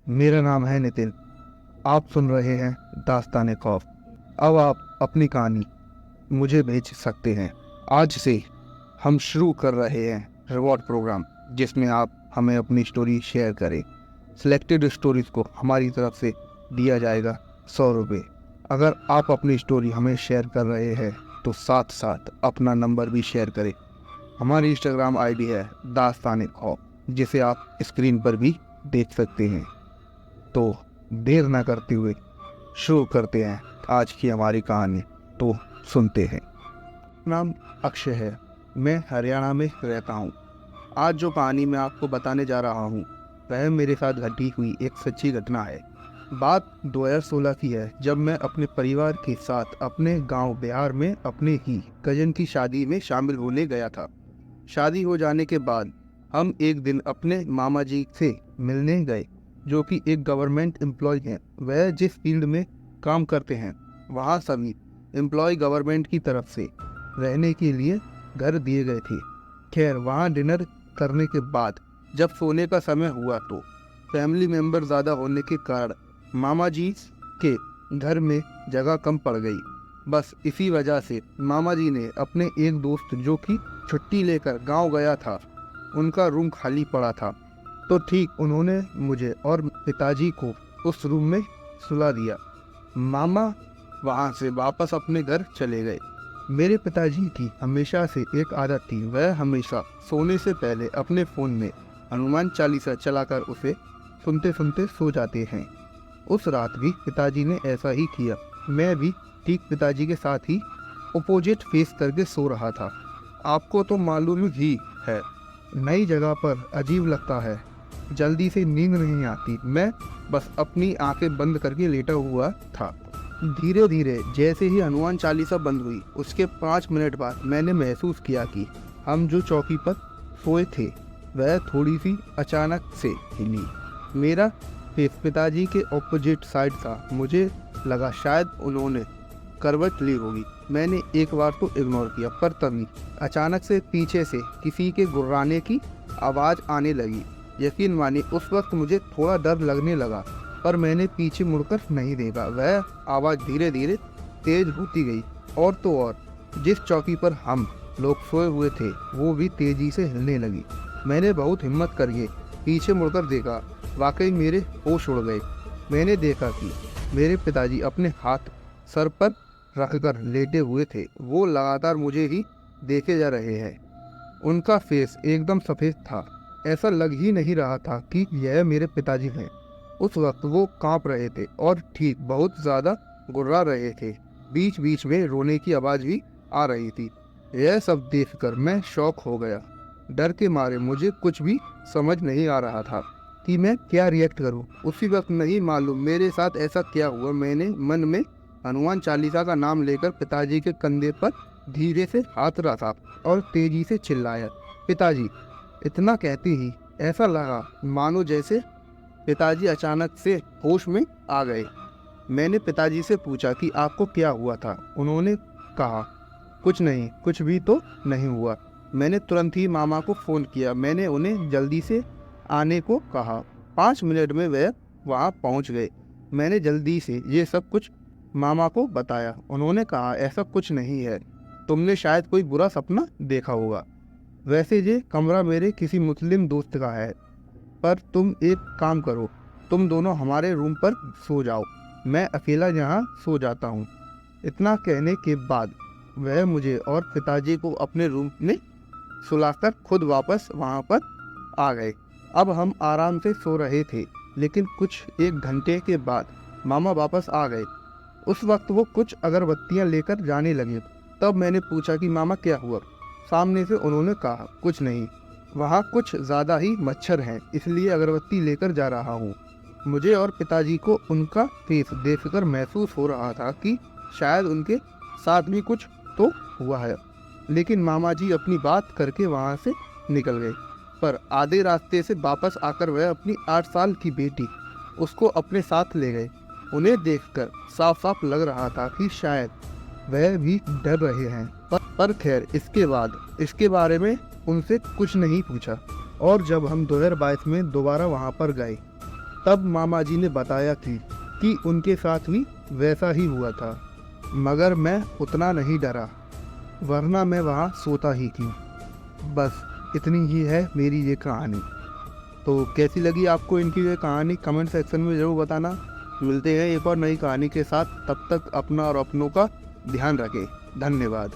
मेरा नाम है नितिन। आप सुन रहे हैं दास्तान खौफ। अब आप अपनी कहानी मुझे भेज सकते हैं। आज से हम शुरू कर रहे हैं रिवॉर्ड प्रोग्राम, जिसमें आप हमें अपनी स्टोरी शेयर करें। सिलेक्टेड स्टोरीज को हमारी तरफ से दिया जाएगा 100 रुपये। अगर आप अपनी स्टोरी हमें शेयर कर रहे हैं तो साथ साथ अपना नंबर भी शेयर करें। हमारी इंस्टाग्राम आईडी है दास्तान खौफ, जिसे आप स्क्रीन पर भी देख सकते हैं। तो देर ना करते हुए शुरू करते हैं आज की हमारी कहानी। तो सुनते हैं। नाम अक्षय है, मैं हरियाणा में रहता हूँ। आज जो कहानी मैं आपको बताने जा रहा हूँ वह मेरे साथ घटी हुई एक सच्ची घटना है। बात 2016 की है, जब मैं अपने परिवार के साथ अपने गांव बिहार में अपने ही कजन की शादी में शामिल होने गया था। शादी हो जाने के बाद हम एक दिन अपने मामा जी से मिलने गए, जो कि एक गवर्नमेंट एम्प्लॉय हैं। वह जिस फील्ड में काम करते हैं वहाँ सभी एम्प्लॉय गवर्नमेंट की तरफ से रहने के लिए घर दिए गए थे। खैर, वहाँ डिनर करने के बाद जब सोने का समय हुआ तो फैमिली मेंबर ज़्यादा होने के कारण मामा जी के घर में जगह कम पड़ गई। बस इसी वजह से मामा जी ने अपने एक दोस्त, जो कि छुट्टी लेकर गांव गया था, उनका रूम खाली पड़ा था, तो ठीक उन्होंने मुझे और पिताजी को उस रूम में सुला दिया। मामा वहाँ से वापस अपने घर चले गए। मेरे पिताजी की हमेशा से एक आदत थी, वह हमेशा सोने से पहले अपने फ़ोन में हनुमान चालीसा चलाकर उसे सुनते सुनते सो जाते हैं। उस रात भी पिताजी ने ऐसा ही किया। मैं भी ठीक पिताजी के साथ ही अपोजिट फेस करके सो रहा था। आपको तो मालूम ही है, नई जगह पर अजीब लगता है, जल्दी से नींद नहीं आती। मैं बस अपनी आंखें बंद करके लेटा हुआ था। धीरे धीरे जैसे ही हनुमान चालीसा बंद हुई, उसके 5 मिनट बाद मैंने महसूस किया कि हम जो चौकी पर सोए थे वह थोड़ी सी अचानक से हिली। मेरा फेस पिताजी के ऑपोजिट साइड था। मुझे लगा शायद उन्होंने करवट ली होगी। मैंने एक बार तो इग्नोर किया, पर तभी अचानक से पीछे से किसी के गुर्राने की आवाज़ आने लगी। यकीन मानिए, उस वक्त मुझे थोड़ा डर लगने लगा, पर मैंने पीछे मुड़कर नहीं देखा। वह आवाज़ धीरे धीरे तेज होती गई, और तो और जिस चौकी पर हम लोग सोए हुए थे वो भी तेजी से हिलने लगी। मैंने बहुत हिम्मत करके पीछे मुड़कर देखा। वाकई मेरे होश उड़ गए। मैंने देखा कि मेरे पिताजी अपने हाथ सर पर रखकर लेटे हुए थे। वो लगातार मुझे ही देखे जा रहे हैं। उनका फेस एकदम सफ़ेद था। ऐसा लग ही नहीं रहा था कि यह मेरे पिताजी हैं। उस वक्त वो कांप रहे थे और ठीक बहुत ज़्यादा गुर्रा रहे थे। बीच बीच में रोने की आवाज़ भी आ रही थी। यह सब देखकर मैं शॉक हो गया। डर के मारे मुझे कुछ भी समझ नहीं आ रहा था कि मैं क्या रिएक्ट करूं। उसी वक्त नहीं मालूम मेरे साथ ऐसा क्या हुआ, मैंने मन में हनुमान चालीसा का नाम लेकर पिताजी के कंधे पर धीरे से हाथ रखा और तेजी से चिल्लाया, पिताजी। इतना कहते ही ऐसा लगा मानो जैसे पिताजी अचानक से होश में आ गए। मैंने पिताजी से पूछा कि आपको क्या हुआ था। उन्होंने कहा, कुछ नहीं, कुछ भी तो नहीं हुआ। मैंने तुरंत ही मामा को फ़ोन किया। मैंने उन्हें जल्दी से आने को कहा। 5 मिनट में वे वहाँ पहुँच गए। मैंने जल्दी से ये सब कुछ मामा को बताया। उन्होंने कहा, ऐसा कुछ नहीं है, तुमने शायद कोई बुरा सपना देखा होगा। वैसे ये कमरा मेरे किसी मुस्लिम दोस्त का है, पर तुम एक काम करो, तुम दोनों हमारे रूम पर सो जाओ, मैं अकेला यहाँ सो जाता हूँ। इतना कहने के बाद वह मुझे और पिताजी को अपने रूम में सुलाकर खुद वापस वहाँ पर आ गए। अब हम आराम से सो रहे थे, लेकिन कुछ 1 घंटे के बाद मामा वापस आ गए। उस वक्त वो कुछ अगरबत्तियाँ लेकर जाने लगे। तब मैंने पूछा कि मामा क्या हुआ। सामने से उन्होंने कहा, कुछ नहीं, वहाँ कुछ ज़्यादा ही मच्छर हैं, इसलिए अगरबत्ती लेकर जा रहा हूँ। मुझे और पिताजी को उनका फेस देखकर महसूस हो रहा था कि शायद उनके साथ भी कुछ तो हुआ है। लेकिन मामा जी अपनी बात करके वहाँ से निकल गए, पर आधे रास्ते से वापस आकर वह अपनी 8 साल की बेटी उसको अपने साथ ले गए। उन्हें देखकर साफ साफ लग रहा था कि शायद वह भी डर रहे हैं। पर खैर, इसके बाद इसके बारे में उनसे कुछ नहीं पूछा। और जब हम 2022 में दोबारा वहाँ पर गए तब मामा जी ने बताया थी कि उनके साथ भी वैसा ही हुआ था, मगर मैं उतना नहीं डरा, वरना मैं वहाँ सोता ही थी। बस इतनी ही है मेरी ये कहानी। तो कैसी लगी आपको इनकी ये कहानी, कमेंट सेक्शन में ज़रूर बताना। मिलते हैं एक और नई कहानी के साथ, तब तक अपना और अपनों का ध्यान रखें। धन्यवाद।